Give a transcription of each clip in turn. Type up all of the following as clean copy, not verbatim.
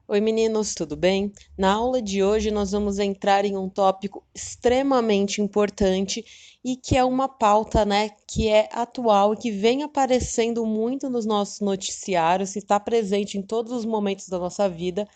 Oi, meninos, tudo bem? Na aula de hoje, nós vamos entrar em um tópico extremamente importante e que é uma pauta, né, que é atual e que vem aparecendo muito nos nossos noticiários, e está presente em todos os momentos da nossa vida,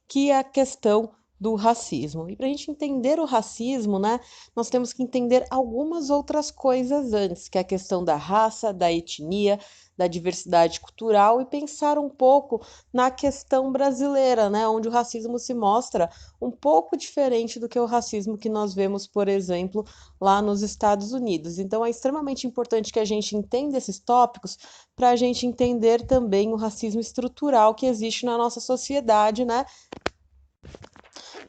que é a questão do racismo. E para a gente entender o racismo, né, nós temos que entender algumas outras coisas antes, que é a questão da raça, da etnia, da diversidade cultural e pensar um pouco na questão brasileira, né, onde o racismo se mostra um pouco diferente do que o racismo que nós vemos, por exemplo, lá nos Estados Unidos. Então é extremamente importante que a gente entenda esses tópicos para a gente entender também o racismo estrutural que existe na nossa sociedade, né?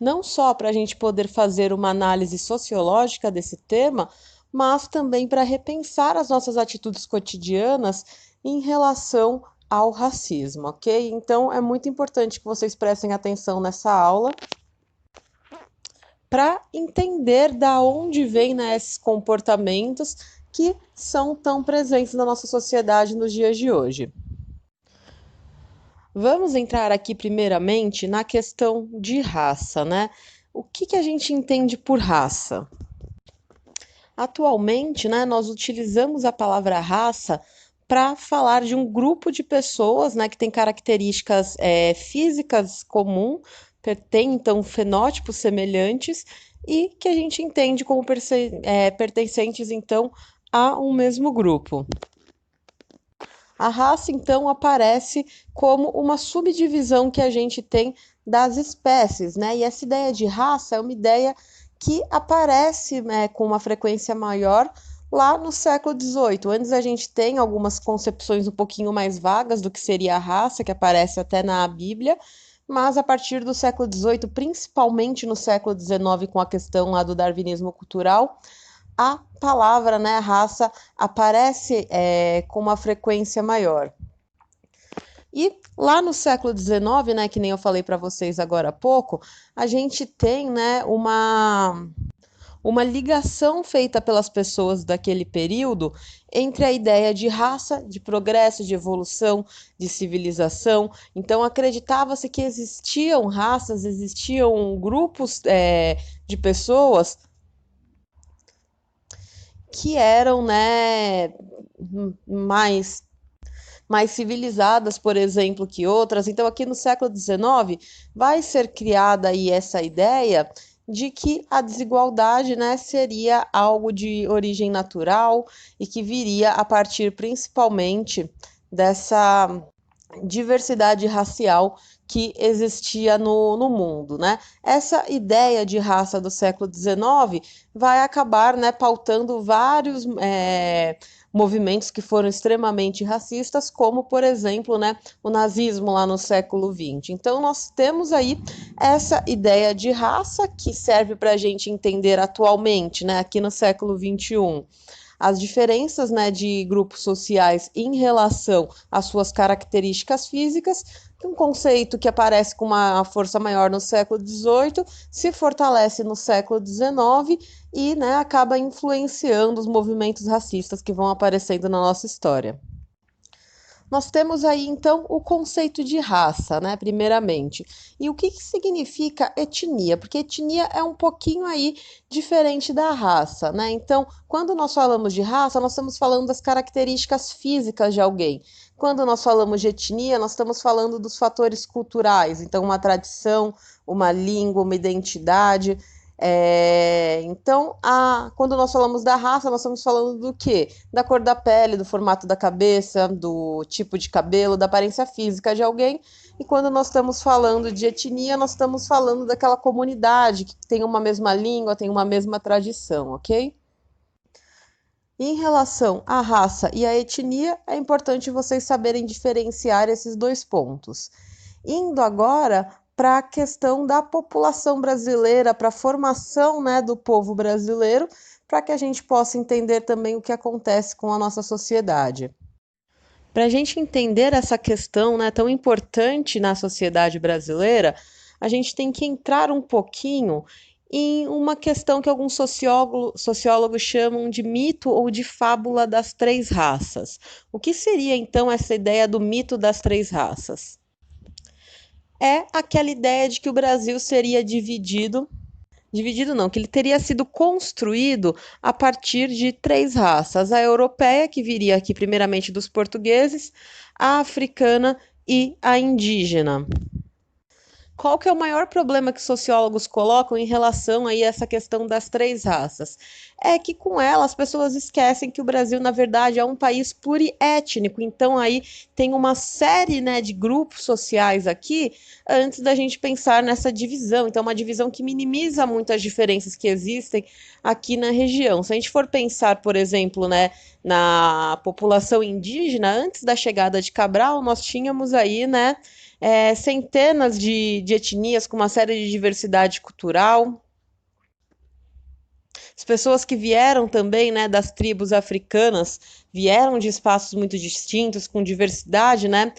Não só para a gente poder fazer uma análise sociológica desse tema, mas também para repensar as nossas atitudes cotidianas em relação ao racismo, ok? Então é muito importante que vocês prestem atenção nessa aula para entender da onde vêm, né, esses comportamentos que são tão presentes na nossa sociedade nos dias de hoje. Vamos entrar aqui primeiramente na questão de raça, né? O que a gente entende por raça? Atualmente, né, nós utilizamos a palavra raça para falar de um grupo de pessoas, né, que tem características físicas comuns, tem então fenótipos semelhantes e que a gente entende como pertencentes então a um mesmo grupo. A raça, então, aparece como uma subdivisão que a gente tem das espécies, né? E essa ideia de raça é uma ideia que aparece, né, com uma frequência maior lá no século XVIII. Antes a gente tem algumas concepções um pouquinho mais vagas do que seria a raça, que aparece até na Bíblia, mas a partir do século XVIII, principalmente no século XIX, com a questão lá do darwinismo cultural, a palavra, né, raça, aparece com uma frequência maior. E lá no século XIX, né, que nem eu falei para vocês agora há pouco, a gente tem, né, uma ligação feita pelas pessoas daquele período entre a ideia de raça, de progresso, de evolução, de civilização. Então, acreditava-se que existiam raças, existiam grupos de pessoas que eram, né, mais mais civilizadas, por exemplo, que outras. Então, aqui no século XIX, vai ser criada aí essa ideia de que a desigualdade, né, seria algo de origem natural e que viria a partir principalmente dessa diversidade racial que existia no mundo, né? Essa ideia de raça do século XIX vai acabar, né, pautando vários movimentos que foram extremamente racistas, como, por exemplo, né, o nazismo lá no século XX. Então, nós temos aí essa ideia de raça que serve para a gente entender atualmente, né, aqui no século XXI, as diferenças, né, de grupos sociais em relação às suas características físicas, um conceito que aparece com uma força maior no século XVIII, se fortalece no século XIX e, né, acaba influenciando os movimentos racistas que vão aparecendo na nossa história. Nós temos aí então o conceito de raça, né, primeiramente. E o que significa etnia? Porque etnia é um pouquinho aí diferente da raça, né? Então, quando nós falamos de raça, nós estamos falando das características físicas de alguém. Quando nós falamos de etnia, nós estamos falando dos fatores culturais, então uma tradição, uma língua, uma identidade. Então, quando nós falamos da raça, nós estamos falando do quê? Da cor da pele, do formato da cabeça, do tipo de cabelo, da aparência física de alguém. E quando nós estamos falando de etnia, nós estamos falando daquela comunidade que tem uma mesma língua, tem uma mesma tradição, ok? Em relação à raça e à etnia, é importante vocês saberem diferenciar esses dois pontos. Indo agora para a questão da população brasileira, para a formação, né, do povo brasileiro, para que a gente possa entender também o que acontece com a nossa sociedade. Para a gente entender essa questão, né, tão importante na sociedade brasileira, a gente tem que entrar um pouquinho em uma questão que alguns sociólogos chamam de mito ou de fábula das três raças. O que seria então essa ideia do mito das três raças? é aquela ideia de que o Brasil seria dividido não, que ele teria sido construído a partir de três raças: a europeia, que viria aqui primeiramente dos portugueses, a africana e a indígena. Qual que é o maior problema que sociólogos colocam em relação aí a essa questão das três raças? É que com ela as pessoas esquecem que o Brasil, na verdade, é um país pluriétnico. Então aí tem uma série, né, de grupos sociais aqui antes da gente pensar nessa divisão. Então, uma divisão que minimiza muito as diferenças que existem aqui na região. Se a gente for pensar, por exemplo, né, na população indígena, antes da chegada de Cabral, nós tínhamos aí, né, centenas de etnias com uma série de diversidade cultural. As pessoas que vieram também, né, das tribos africanas, vieram de espaços muito distintos, com diversidade, né,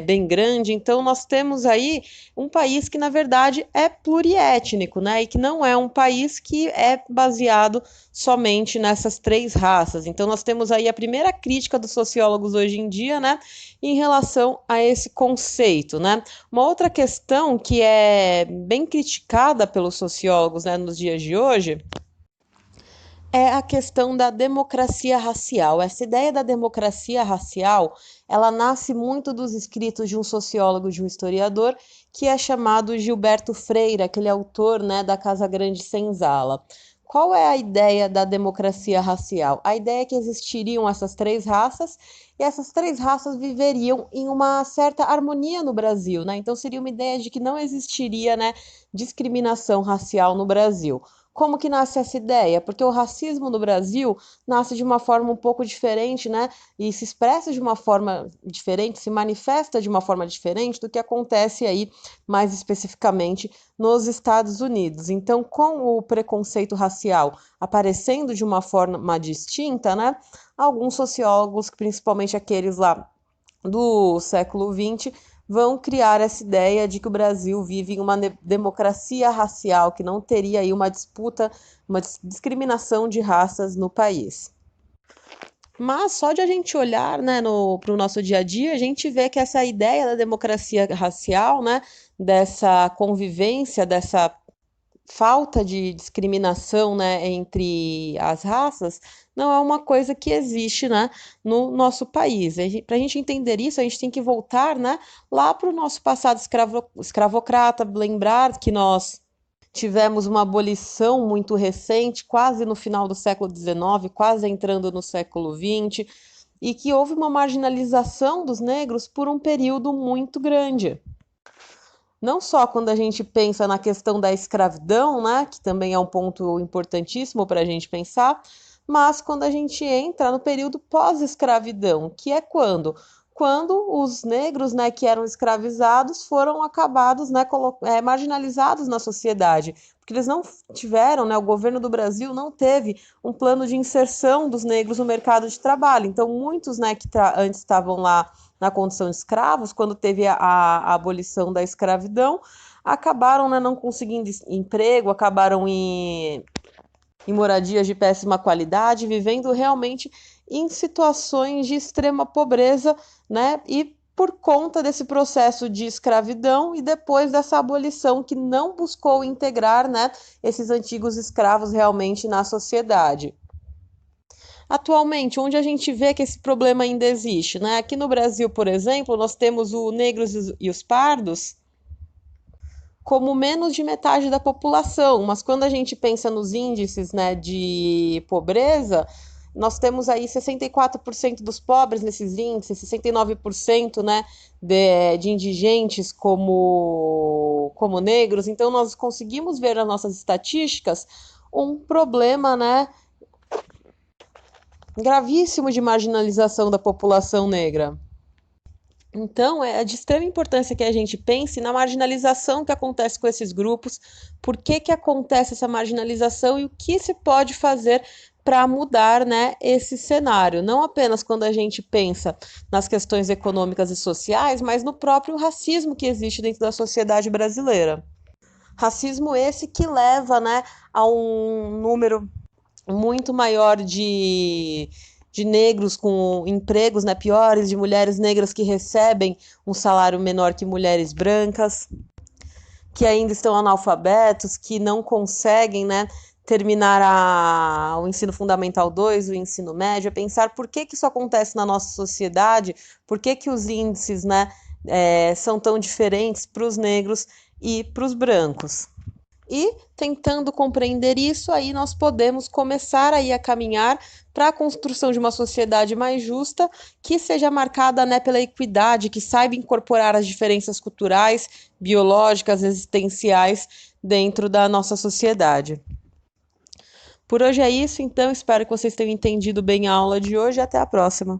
bem grande. Então, nós temos aí um país que, na verdade, é pluriétnico, né, e que não é um país que é baseado somente nessas três raças. Então, nós temos aí a primeira crítica dos sociólogos hoje em dia, né, em relação a esse conceito, né. Uma outra questão que é bem criticada pelos sociólogos, né, nos dias de hoje é a questão da democracia racial. Essa ideia da democracia racial, ela nasce muito dos escritos de um sociólogo, de um historiador, que é chamado Gilberto Freire, aquele autor, né, da Casa Grande Senzala. Qual é a ideia da democracia racial? A ideia é que existiriam essas três raças e essas três raças viveriam em uma certa harmonia no Brasil, né? Então seria uma ideia de que não existiria, né, discriminação racial no Brasil. Como que nasce essa ideia? Porque o racismo no Brasil nasce de uma forma um pouco diferente, né? E se expressa de uma forma diferente, se manifesta de uma forma diferente do que acontece aí, mais especificamente, nos Estados Unidos. Então, com o preconceito racial aparecendo de uma forma distinta, né? Alguns sociólogos, principalmente aqueles lá do século XX, vão criar essa ideia de que o Brasil vive em uma democracia racial, que não teria aí uma disputa, uma discriminação de raças no país. Mas só de a gente olhar, né, para o nosso dia a dia, a gente vê que essa ideia da democracia racial, né, dessa convivência, dessa falta de discriminação, né, entre as raças, não é uma coisa que existe, né, no nosso país. Para a gente entender isso, a gente tem que voltar, né, lá para o nosso passado escravocrata, lembrar que nós tivemos uma abolição muito recente, quase no final do século XIX, quase entrando no século XX, e que houve uma marginalização dos negros por um período muito grande. Não só quando a gente pensa na questão da escravidão, né, que também é um ponto importantíssimo para a gente pensar, mas quando a gente entra no período pós-escravidão, que é quando? Quando os negros, né, que eram escravizados foram acabados, né, marginalizados na sociedade, porque eles não tiveram, né, o governo do Brasil não teve um plano de inserção dos negros no mercado de trabalho. Então, muitos, né, que antes estavam lá na condição de escravos, quando teve a abolição da escravidão, acabaram, né, não conseguindo emprego, acabaram em moradias de péssima qualidade, vivendo realmente em situações de extrema pobreza, né? E por conta desse processo de escravidão e depois dessa abolição que não buscou integrar, né, esses antigos escravos realmente na sociedade. Atualmente, onde a gente vê que esse problema ainda existe, né? Aqui no Brasil, por exemplo, nós temos os negros e os pardos como menos de metade da população, mas quando a gente pensa nos índices, né, de pobreza, nós temos aí 64% dos pobres nesses índices, 69%, né, de indigentes como negros. Então, nós conseguimos ver nas nossas estatísticas um problema, né, gravíssimo de marginalização da população negra. Então, é de extrema importância que a gente pense na marginalização que acontece com esses grupos, por que que acontece essa marginalização e o que se pode fazer para mudar, né, esse cenário. Não apenas quando a gente pensa nas questões econômicas e sociais, mas no próprio racismo que existe dentro da sociedade brasileira. Racismo esse que leva, né, a um número muito maior de negros com empregos, né, piores, de mulheres negras que recebem um salário menor que mulheres brancas, que ainda estão analfabetos, que não conseguem, né, terminar o ensino fundamental 2, o ensino médio, é pensar por que isso acontece na nossa sociedade, por que os índices, né, são tão diferentes para os negros e para os brancos. E tentando compreender isso, aí nós podemos começar aí a caminhar para a construção de uma sociedade mais justa, que seja marcada, né, pela equidade, que saiba incorporar as diferenças culturais, biológicas, existenciais dentro da nossa sociedade. Por hoje é isso, então espero que vocês tenham entendido bem a aula de hoje e até a próxima.